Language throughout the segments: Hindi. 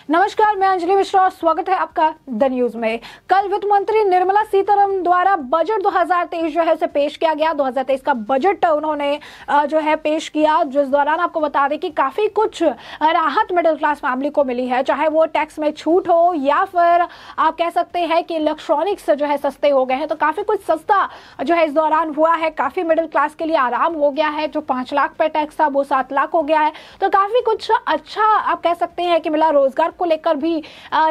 नमस्कार, मैं अंजलि मिश्रा और स्वागत है आपका द न्यूज में। कल वित्त मंत्री निर्मला सीतारमण द्वारा बजट 2023 जो है उसे पेश किया गया। 2023 का बजट उन्होंने जो है पेश किया, जिस दौरान आपको बता दें कि काफी कुछ राहत मिडिल क्लास फैमिली को मिली है, चाहे वो टैक्स में छूट हो या फिर आप कह सकते हैं कि इलेक्ट्रॉनिक्स जो है सस्ते हो गए हैं। तो काफी कुछ सस्ता जो है इस दौरान हुआ है, काफी मिडिल क्लास के लिए आराम हो गया है। जो 5 लाख पे टैक्स था वो 7 लाख हो गया है। तो काफी कुछ अच्छा आप कह सकते हैं कि मिला। रोजगार को लेकर भी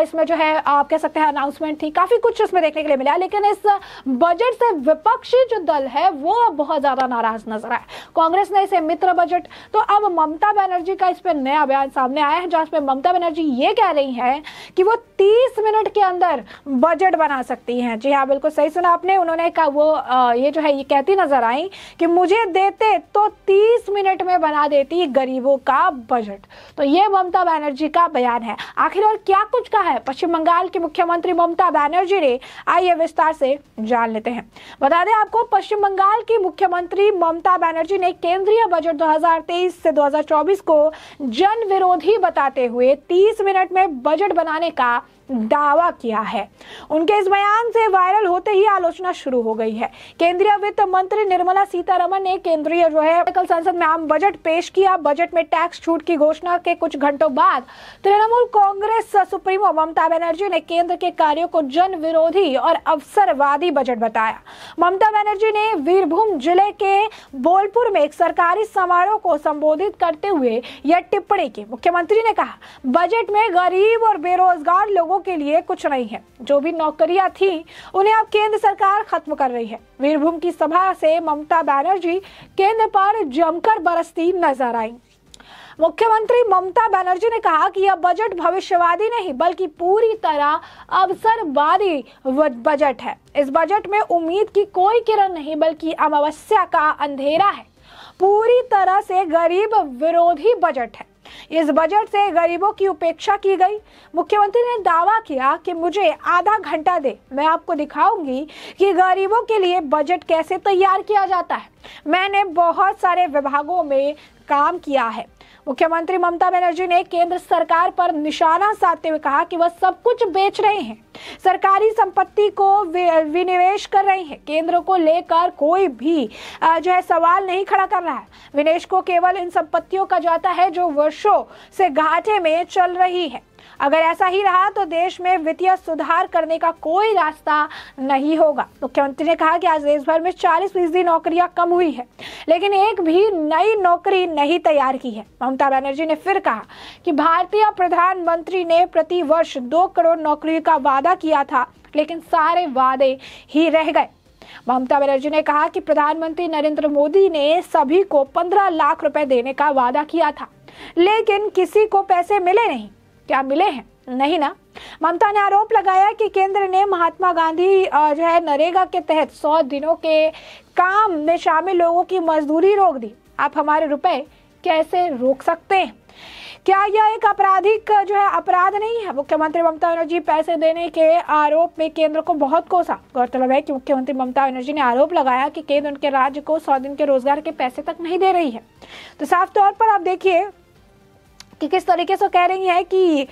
इसमें जो है आप कह सकते हैं अनाउंसमेंट थी, काफी कुछ इसमें देखने के लिए मिला। लेकिन इस बजट से विपक्षी जो दल है वो बहुत ज्यादा नाराज नजर आया। कांग्रेस ने इसे मित्र बजट, तो अब ममता बनर्जी का इस पे नया बयान सामने आया है, जहां पे ममता बनर्जी ये कह रही है कि वो 30 मिनट के अंदर बजट बना सकती हैं। जी हाँ, बिल्कुल सही सुना आपने। उन्होंने कहा वो ये जो है ये कहती नजर आई कि मुझे देते तो 30 मिनट में बना देती गरीबों का बजट। तो ये ममता बनर्जी का बयान है। आखिर और क्या कुछ कहा है पश्चिम बंगाल की मुख्यमंत्री ममता बनर्जी ने, आइए विस्तार से जान लेते हैं। बता दें आपको, पश्चिम बंगाल की मुख्यमंत्री ममता बनर्जी ने केंद्रीय बजट 2023 से 2024 को जन विरोधी बताते हुए 30 मिनट में बजट बनाने का दावा किया है। उनके इस बयान से वायरल होते ही आलोचना शुरू हो गई है। केंद्रीय वित्त मंत्री निर्मला सीतारमण ने केंद्रीय जो है कल संसद में आम बजट पेश किया। बजट में टैक्स छूट की घोषणा के कुछ घंटों बाद तृणमूल कांग्रेस सुप्रीमो ममता बनर्जी ने केंद्र के कार्यों को जन विरोधी और अवसरवादी बजट बताया। ममता बनर्जी ने वीरभूम जिले के बोलपुर में एक सरकारी समारोह को संबोधित करते हुए यह टिप्पणी की। मुख्यमंत्री ने कहा, बजट में गरीब और बेरोजगार लोगों के लिए कुछ नहीं है। जो भी नौकरियां थी उन्हें अब केंद्र सरकार खत्म कर रही है। वीरभूम की सभा से ममता बनर्जी केंद्र पर जमकर बरसती नजर आई। मुख्यमंत्री ममता बनर्जी ने कहा कि यह बजट भविष्यवादी नहीं बल्कि पूरी तरह अवसरवादी बजट है। इस बजट में उम्मीद की कोई किरण नहीं बल्कि अमावस्या का अंधेरा है। पूरी तरह से गरीब विरोधी बजट है। इस बजट से गरीबों की उपेक्षा की गई। मुख्यमंत्री ने दावा किया कि मुझे आधा घंटा दे, मैं आपको दिखाऊंगी कि गरीबों के लिए बजट कैसे तैयार किया जाता है। मैंने बहुत सारे विभागों में काम किया है। मुख्यमंत्री ममता बनर्जी ने केंद्र सरकार पर निशाना साधते हुए कहा कि वह सब कुछ बेच रहे हैं, सरकारी संपत्ति को विनिवेश कर रही है। केंद्र को लेकर कोई भी जो है सवाल नहीं खड़ा कर रहा है। विनिवेश को केवल इन संपत्तियों का जाता है जो वर्षों से घाटे में चल रही है। अगर ऐसा ही रहा तो देश में वित्तीय सुधार करने का कोई रास्ता नहीं होगा। मुख्यमंत्री ने कहा कि आज देश भर में 40% नौकरियां कम हुई है, लेकिन एक भी नई नौकरी नहीं तैयार की है। ममता बनर्जी ने फिर कहा कि भारतीय प्रधानमंत्री ने प्रति वर्ष 2 करोड़ नौकरी का वादा किया था, लेकिन सारे वादे ही रह गए। ममता बनर्जी ने कहा कि प्रधानमंत्री नरेंद्र मोदी ने सभी को 15 लाख रुपए देने का वादा किया था, लेकिन किसी को पैसे मिले नहीं। क्या मिले हैं? नहीं ना। ममता ने आरोप लगाया कि केंद्र ने महात्मा गांधी जो है नरेगा के तहत 100 दिनों के काम में शामिल लोगों की मजदूरी रोक दी। आप हमारे रुपए कैसे रोक सकते हैं? क्या यह एक आपराधिक जो है अपराध नहीं है? मुख्यमंत्री ममता बनर्जी पैसे देने के आरोप में केंद्र को बहुत कोसा। गौरतलब है कि मुख्यमंत्री ममता बनर्जी ने आरोप लगाया कि केंद्र उनके राज्य को 100 दिन के रोजगार के पैसे तक नहीं दे रही है। तो साफ तौर पर आप देखिए कि किस तरीके से कह रही है कि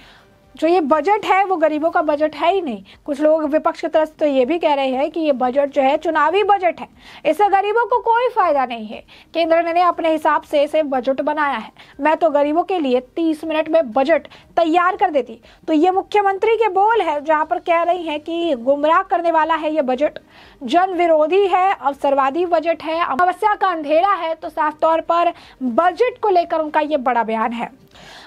जो ये बजट है वो गरीबों का बजट है ही नहीं। कुछ लोग विपक्ष की तरफ तो ये भी कह रहे हैं कि ये बजट जो है चुनावी बजट है, इससे गरीबों को कोई फायदा नहीं है। केंद्र ने अपने हिसाब से इसे बजट बनाया है। मैं तो गरीबों के लिए 30 मिनट में बजट तैयार कर देती। तो ये मुख्यमंत्री के बोल है, जहां पर कह रही है कि गुमराह करने वाला है ये बजट, जन विरोधी है, अवसरवादी बजट है, अमावस्या का अंधेरा है। तो साफ तौर पर बजट को लेकर उनका ये बड़ा बयान है।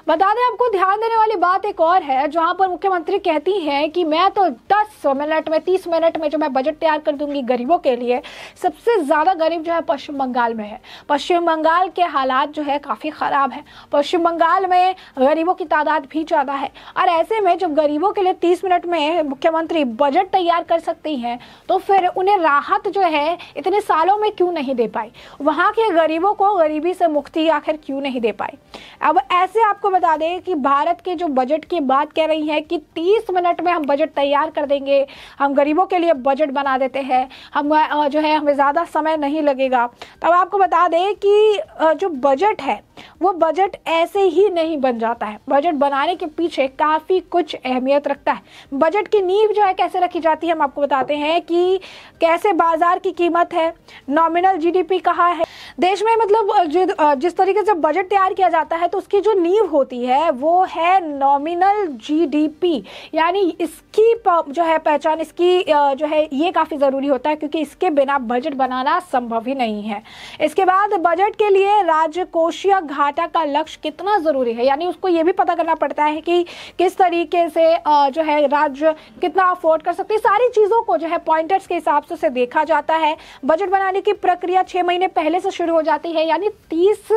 बता दें आपको, ध्यान देने वाली बात एक और है, जहां पर मुख्यमंत्री कहती हैं कि मैं तो 10 मिनट में 30 मिनट में जो मैं बजट तैयार कर दूंगी गरीबों के लिए। सबसे ज्यादा गरीब जो है पश्चिम बंगाल में है। पश्चिम बंगाल के हालात जो है काफी खराब है। पश्चिम बंगाल में गरीबों की तादाद भी ज्यादा है, और ऐसे में जब गरीबों के लिए 30 मिनट में मुख्यमंत्री बजट तैयार कर सकती हैं, तो फिर उन्हें राहत जो है इतने सालों में क्यों नहीं दे पाई? वहां के गरीबों को गरीबी से मुक्ति आखिर क्यों नहीं दे पाई? अब ऐसे आपको बता दें कि भारत के जो बजट की बात कह रही है कि 30 मिनट में हम बजट तैयार कर देंगे, हम गरीबों के लिए बजट बना देते हैं, हम जो है हमें ज़्यादा समय नहीं लगेगा। तब आपको बता दें कि जो बजट है वो बजट ऐसे ही नहीं बन जाता है। बजट बनाने के पीछे काफ़ी कुछ अहमियत रखता है। बजट की नींव जो है कैसे रखी जाती है, हम आपको बताते हैं कि कैसे बाजार की कीमत है, नॉमिनल जीडीपी कहाँ है देश में। मतलब जिस तरीके से बजट तैयार किया जाता है तो उसकी जो नींव होती है वो है नॉमिनल जीडीपी, यानी इसकी जो है पहचान, इसकी जो है ये काफ़ी ज़रूरी होता है, क्योंकि इसके बिना बजट बनाना संभव ही नहीं है। इसके बाद बजट के लिए राजकोषीय घाटा का लक्ष्य कितना ज़रूरी है, यानी उसको ये भी पता करना पड़ता है कि किस तरीके से जो है राज्य कितना अफोर्ड कर सकते हैं। सारी चीज़ों को जो है पॉइंटर्स के हिसाब से देखा जाता है। बजट बनाने की प्रक्रिया 6 महीने पहले से शुरू हो जाती है, यानी 30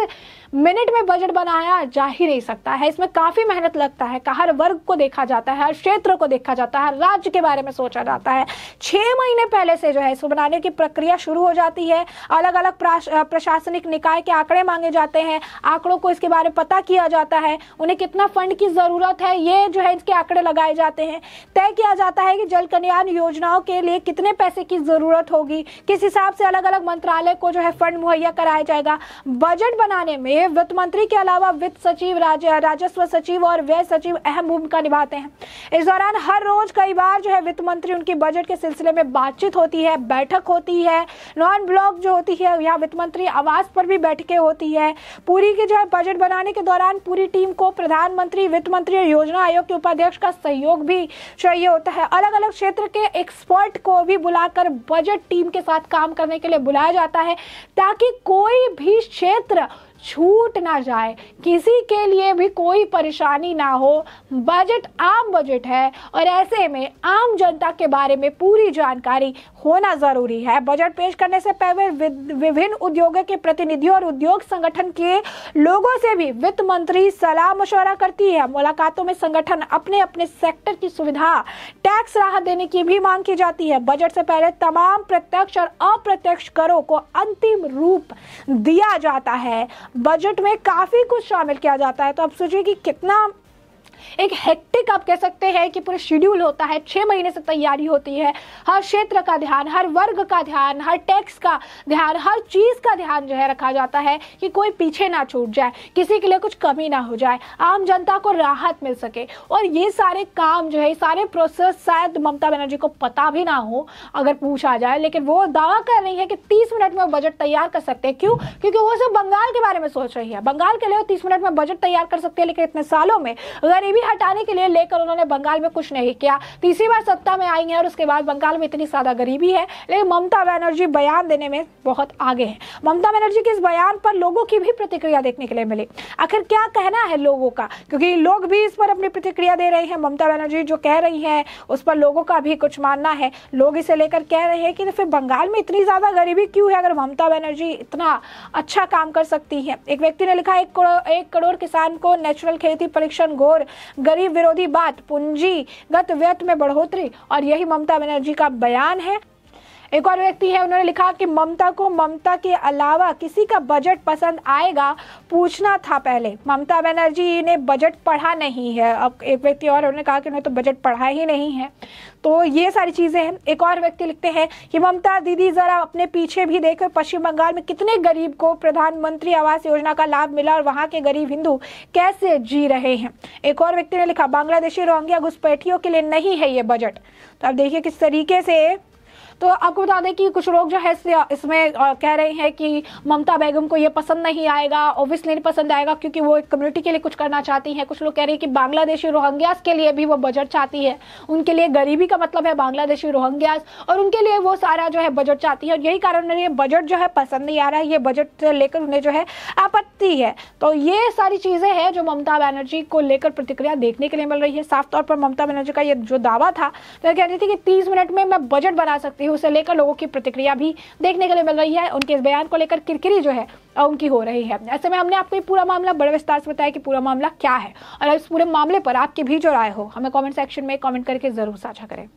मिनट में बजट बनाया जा ही नहीं सकता है। इसमें काफ़ी मेहनत लगता है, हर वर्ग को देखा जाता है, हर क्षेत्र को देखा जाता है, राज्य के बारे में सोचा जाता है। 6 महीने पहले से जो है इसको बनाने की प्रक्रिया शुरू हो जाती है। अलग अलग प्रशासनिक निकाय के आंकड़े मांगे जाते हैं, आंकड़ों को इसके बारे में पता किया जाता है, उन्हें कितना फंड की ज़रूरत है ये जो है इसके आंकड़े लगाए जाते हैं। तय किया जाता है कि जल कल्याण योजनाओं के लिए कितने पैसे की ज़रूरत होगी, किस हिसाब से अलग अलग मंत्रालय को जो है फंड मुहैया कराया जाएगा। बजट बनाने में वित्त मंत्री के अलावा वित्त सचिव, राजस्व सचिव और व्यय सचिव अहम भूमिका निभाते हैं। इस दौरान हर रोज कई बार जो है वित्त मंत्री उनकी बजट के सिलसिले में बातचीत होती है, बैठक होती है। नॉन ब्लॉक जो होती है यहाँ वित्त मंत्री आवास पर भी बैठकें होती है। पूरी की जो है बजट बनाने के दौरान पूरी टीम को प्रधानमंत्री, वित्त मंत्री और योजना आयोग के उपाध्यक्ष का सहयोग भी चाहिए होता है। अलग अलग क्षेत्र के एक्सपर्ट को भी बुलाकर बजट टीम के साथ काम करने के लिए बुलाया जाता है, ताकि कोई भी क्षेत्र छूट ना जाए, किसी के लिए भी कोई परेशानी ना हो। बजट आम बजट है और ऐसे में आम जनता के बारे में पूरी जानकारी होना जरूरी है। बजट पेश करने से पहले विभिन्न उद्योगों के प्रतिनिधियों और उद्योग संगठन के लोगों से भी वित्त मंत्री सलाह मशवरा करती है। मुलाकातों में संगठन अपने अपने सेक्टर की सुविधा, टैक्स राहत देने की भी मांग की जाती है। बजट से पहले तमाम प्रत्यक्ष और अप्रत्यक्ष करों को अंतिम रूप दिया जाता है। बजट में काफी कुछ शामिल किया जाता है, तो आप सोचिए कि कितना एक हेक्टिक आप कह सकते हैं कि पूरे शेड्यूल होता है। 6 महीने से तैयारी होती है, हर क्षेत्र का ध्यान, हर वर्ग का ध्यान, हर टैक्स का ध्यान, हर चीज का ध्यान जो है रखा जाता है कि कोई पीछे ना छूट जाए, किसी के लिए कुछ कमी ना हो जाए, आम जनता को राहत मिल सके। और ये सारे काम जो है, सारे प्रोसेस शायद ममता बनर्जी को पता भी ना हो अगर पूछा जाए, लेकिन वो दावा कर रही है कि 30 मिनट में बजट तैयार कर सकते हैं। क्यों? क्योंकि वो सब बंगाल के बारे में सोच रही है। बंगाल के लिए 30 मिनट में बजट तैयार कर सकते हैं, लेकिन इतने सालों में गरीबी हटाने के लिए लेकर उन्होंने बंगाल में कुछ नहीं किया। तीसरी बार सत्ता में आई है और उसके बाद बंगाल में इतनी ज्यादा गरीबी है, लेकिन ममता बनर्जी बयान देने में बहुत आगे है। ममता बनर्जी के इस बयान पर लोगों की भी प्रतिक्रिया देखने के लिए मिली। आखिर क्या कहना है लोगों का, क्योंकि लोग भी इस पर अपनी प्रतिक्रिया दे रहे हैं। ममता बनर्जी जो कह रही है उस पर लोगों का भी कुछ मानना है। लोग इसे लेकर कह रहे हैं कि तो फिर बंगाल में इतनी ज्यादा गरीबी क्यों है अगर ममता बनर्जी इतना अच्छा काम कर सकती है। एक व्यक्ति ने लिखा, 1 करोड़ किसान को नेचुरल खेती परीक्षण घोर गरीब विरोधी बात, पूंजीगत व्यय में बढ़ोतरी, और यही ममता बनर्जी का बयान है। एक और व्यक्ति है, उन्होंने लिखा कि ममता को ममता के अलावा किसी का बजट पसंद आएगा पूछना था पहले। ममता बनर्जी ने बजट पढ़ा नहीं है। अब एक व्यक्ति और उन्होंने कहा कि उन्होंने तो बजट पढ़ा ही नहीं है। तो ये सारी चीज़ें हैं। एक और व्यक्ति लिखते हैं कि ममता दीदी ज़रा अपने पीछे भी देखो, पश्चिम बंगाल में कितने गरीब को प्रधानमंत्री आवास योजना का लाभ मिला और वहाँ के गरीब हिंदू कैसे जी रहे हैं। एक और व्यक्ति ने लिखा, बांग्लादेशी रोहिंग्या घुसपैठियों के लिए नहीं है ये बजट। तो अब देखिए किस तरीके से। तो आपको बता दें कि कुछ लोग जो है इसमें कह रहे हैं कि ममता बेगम को ये पसंद नहीं आएगा, ऑब्वियसली नहीं पसंद आएगा क्योंकि वो एक कम्युनिटी के लिए कुछ करना चाहती हैं। कुछ लोग कह रहे हैं कि बांग्लादेशी रोहिंग्यास के लिए भी वो बजट चाहती है, उनके लिए गरीबी का मतलब है बांग्लादेशी रोहिंग्यास, और उनके लिए वो सारा जो है बजट चाहती है, और यही कारण है ये बजट जो है पसंद नहीं आ रहा है, ये बजट से लेकर उन्हें जो है आपत्ति है। तो ये सारी चीज़ें हैं जो ममता बनर्जी को लेकर प्रतिक्रिया देखने के लिए मिल रही है। साफ तौर पर ममता बनर्जी का ये जो दावा था, तो कह रही थी कि 30 मिनट में मैं बजट बना सकती हूँ, उसे लेकर लोगों की प्रतिक्रिया भी देखने के लिए मिल रही है। उनके इस बयान को लेकर किरकिरी जो है उनकी हो रही है। ऐसे में हमने आपको ये पूरा मामला बड़े विस्तार से बताया कि पूरा मामला क्या है, और इस पूरे मामले पर आपकी भी जो राय हो हमें कमेंट सेक्शन में कमेंट करके जरूर साझा करें।